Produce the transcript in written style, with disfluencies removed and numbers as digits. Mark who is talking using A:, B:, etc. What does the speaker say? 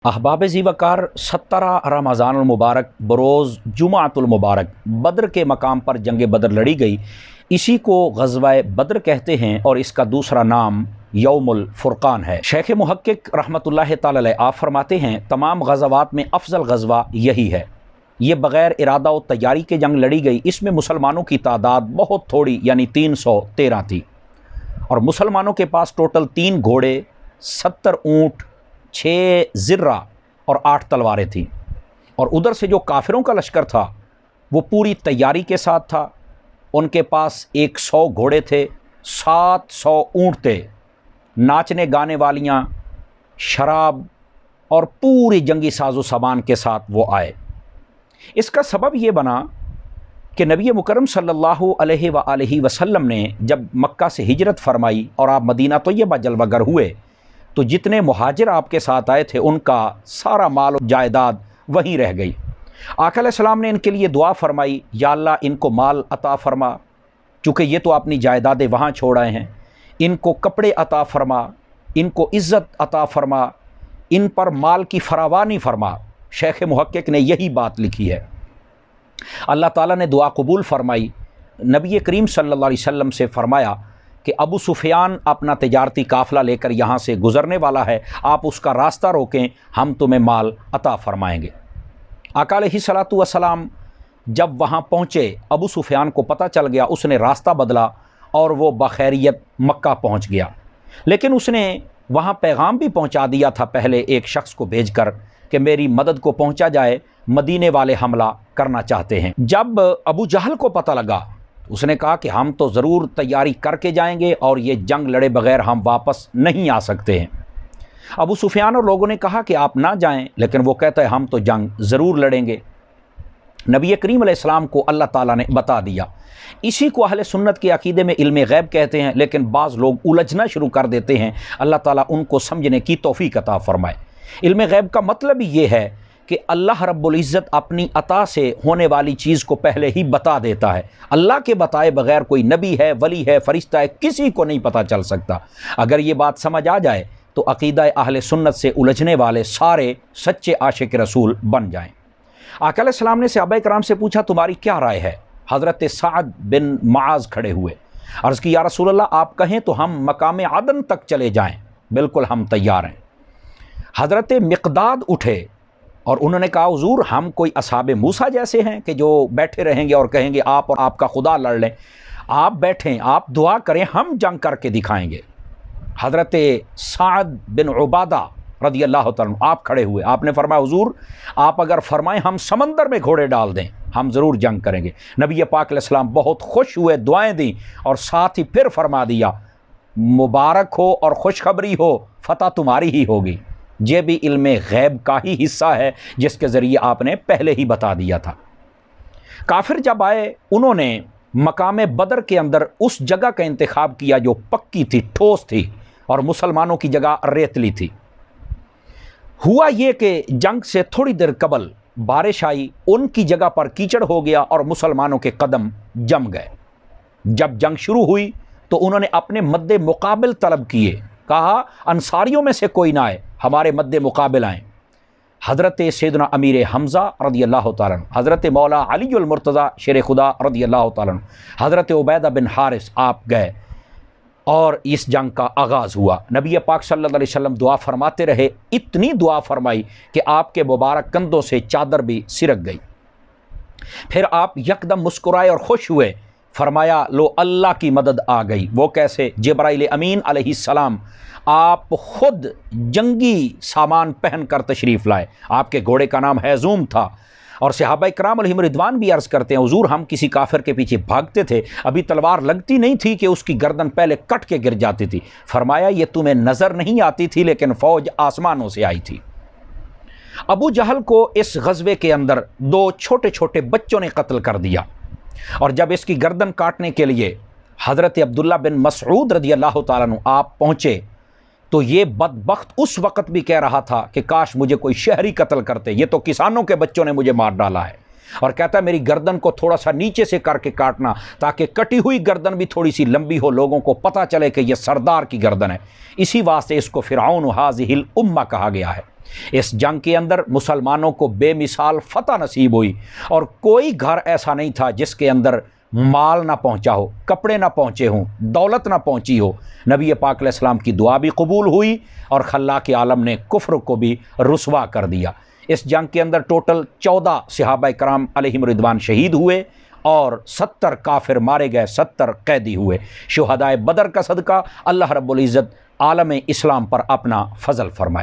A: अहबाब ज़ीवकार 17 रमज़ानुल मुबारक बरोज़ जुमाअतुल मुबारक बद्र के मकाम पर जंग बद्र लड़ी गई। इसी को ग़ज़वा बद्र कहते हैं और इसका दूसरा नाम यौमुल फ़ुरक़ान है। शेख मुहक्किक रहमतुल्लाह ताला अलैह आप फरमाते हैं तमाम ग़ज़वात में अफ़ज़ल ग़ज़वा यही है। ये बग़ैर इरादा और तैयारी के जंग लड़ी गई। इसमें मुसलमानों की तादाद बहुत थोड़ी यानी 313 थी और मुसलमानों के पास टोटल 3 घोड़े, 70 ऊँट, 6 ज़िर्रा और 8 तलवारें थीं। और उधर से जो काफिरों का लश्कर था वो पूरी तैयारी के साथ था। उनके पास 100 घोड़े थे, 700 ऊँट थे, नाचने गाने वालियाँ, शराब और पूरी जंगी साजो सामान के साथ वो आए। इसका सबब ये बना कि नबी मुकरम सल्लल्लाहु अलैहि वसल्लम ने जब मक्का से हिजरत फरमाई और आप मदीना तैयबा जलवागर हुए तो जितने मुहाजिर आपके साथ आए थे उनका सारा माल और जायदाद वहीं रह गई। आका अलैहिस्सलाम ने इनके लिए दुआ फरमाई, या अल्लाह इनको माल अता फरमा, चूँकि ये तो अपनी जायदादें वहाँ छोड़ आए हैं, इनको कपड़े अता फरमा, इनको इज़्ज़त अता फरमा, इन पर माल की फरावानी फरमा। शेख मुहक्किक ने यही बात लिखी है। अल्लाह ताला ने दुआ कबूल फरमाई। नबी करीम सल्लल्लाहु अलैहि वसल्लम से फरमाया कि अबू सुफियान अपना तिजारती काफ़िला लेकर यहाँ से गुज़रने वाला है, आप उसका रास्ता रोकें, हम तुम्हें माल अता फ़रमाएँगे। आका अलैहिस्सलातु वस्सलाम जब वहाँ पहुँचे, अबू सुफियान को पता चल गया, उसने रास्ता बदला और वो बखैरियत मक्का पहुँच गया। लेकिन उसने वहाँ पैगाम भी पहुँचा दिया था पहले एक शख्स को भेजकर कि मेरी मदद को पहुँचा जाए, मदीने वाले हमला करना चाहते हैं। जब अबू जहल को पता लगा, उसने कहा कि हम तो ज़रूर तैयारी करके जाएंगे और ये जंग लड़े बग़ैर हम वापस नहीं आ सकते हैं। अबू सुफियान और लोगों ने कहा कि आप ना जाएं, लेकिन वो कहता है हम तो जंग ज़रूर लड़ेंगे। नबी करीम अलैहिस्सलाम को अल्लाह ताला ने बता दिया। इसी को अहले सुन्नत के अकीदे में इल्म गैब कहते हैं, लेकिन बाज़ लोग उलझना शुरू कर देते हैं। अल्लाह ताला उनको समझने की तौफीक अता फ़रमाए। इल्म गैब का मतलब ही ये है कि अल्लाह रब्बुल इज़्ज़त अपनी अता से होने वाली चीज़ को पहले ही बता देता है। अल्लाह के बताए बग़ैर कोई नबी है, वली है, फ़रिश्ता है, किसी को नहीं पता चल सकता। अगर ये बात समझ आ जाए तो अक़ीदा अहले सुन्नत से उलझने वाले सारे सच्चे आशिक रसूल बन जाएँ। आका अलैहिस्सलाम ने सहाबा कराम से पूछा तुम्हारी क्या राय है। हज़रत साद बिन मुआज़ खड़े हुए, अर्ज़ की या रसूल अल्लाह आप कहें तो हम मकाम आदन तक चले जाएँ, बिल्कुल हम तैयार हैं। हज़रत मिक़दाद उठे और उन्होंने कहा हुज़ूर हम कोई असहाबे मूसा जैसे हैं कि जो बैठे रहेंगे और कहेंगे आप और आपका खुदा लड़ लें। आप बैठें, आप दुआ करें, हम जंग करके दिखाएंगे। हज़रत साद बिन उबादा रज़ी अल्लाह तआला आप खड़े हुए, आपने फरमाया हुज़ूर आप अगर फरमाएं हम समंदर में घोड़े डाल दें, हम ज़रूर जंग करेंगे। नबी पाक अलैहिस्सलाम बहुत खुश हुए, दुआएँ दी और साथ ही फिर फरमा दिया मुबारक हो और खुशखबरी हो, फ़तह तुम्हारी ही होगी। ये भी इल्म गैब का ही हिस्सा है जिसके ज़रिए आपने पहले ही बता दिया था। काफिर जब आए उन्होंने मकाम बदर के अंदर उस जगह का इंतखाब किया जो पक्की थी, ठोस थी और मुसलमानों की जगह रेतली थी। हुआ ये कि जंग से थोड़ी देर कबल बारिश आई, उनकी जगह पर कीचड़ हो गया और मुसलमानों के कदम जम गए। जब जंग शुरू हुई तो उन्होंने अपने मद्दे मुकाबिल तलब किए, कहा अंसारियों में से कोई ना आए, हमारे मद्दे मुकाबिल आएँ। हज़रत सैयदना अमीर हमज़ा रज़ी अल्लाह तआला अन्हु, हज़रत मौला अली अल मुर्तज़ा शेर खुदा रज़ी अल्लाह तआला अन्हु, हज़रत उबैदा बिन हारिस आप गए और इस जंग का आगाज़ हुआ। नबी पाक सल्लल्लाहु अलैहि वसल्लम दुआ फरमाते रहे, इतनी दुआ फरमाई कि आपके मुबारक कंधों से चादर भी सिरक गई। फिर आप यकदम मुस्कुराए और खुश हुए, फरमाया लो अल्लाह की मदद आ गई। वो कैसे? जिब्राइल अमीन अलैहिस्सलाम आप खुद जंगी सामान पहन कर तशरीफ़ लाए। आपके घोड़े का नाम हैज़ूम था और सहाबा इकराम अलैहिम रिदवान भी अर्ज़ करते हैं हुज़ूर हम किसी काफिर के पीछे भागते थे, अभी तलवार लगती नहीं थी कि उसकी गर्दन पहले कट के गिर जाती थी। फरमाया ये तुम्हें नज़र नहीं आती थी लेकिन फ़ौज आसमानों से आई थी। अबू जहल को इस ग़ज़वे के अंदर 2 छोटे छोटे बच्चों ने कत्ल कर दिया और जब इसकी गर्दन काटने के लिए हज़रत अब्दुल्ला बिन मसऊद रज़ी अल्लाह तआला अन्हु आप पहुँचे तो ये बदबख्त उस वक़्त भी कह रहा था कि काश मुझे कोई शहरी कत्ल करते, ये तो किसानों के बच्चों ने मुझे मार डाला है। اور کہتا ہے میری گردن کو تھوڑا سا نیچے سے کر کے کاٹنا تاکہ کٹی ہوئی گردن بھی تھوڑی سی لمبی ہو، لوگوں کو پتہ چلے کہ یہ سردار کی گردن ہے۔ اسی واسطے اس کو فرعون ھذہ الامہ کہا گیا ہے۔ اس جنگ کے اندر مسلمانوں کو بے مثال فتح نصیب ہوئی، اور کوئی گھر ایسا نہیں تھا جس کے اندر مال نہ پہنچا ہو، کپڑے نہ پہنچے ہوں، دولت نہ پہنچی ہو۔ نبی پاک علیہ السلام کی دعا بھی قبول ہوئی اور خلاق عالم نے کفر کو بھی رسوا کر دیا۔ اس جنگ کے اندر ٹوٹل 14 صحابہ کرام علیہم رضوان شہید ہوئے اور 70 کافر مارے گئے، 70 قیدی ہوئے۔ شہدائے بدر کا صدقہ اللہ رب العزت عالم اسلام پر اپنا فضل فرمائے۔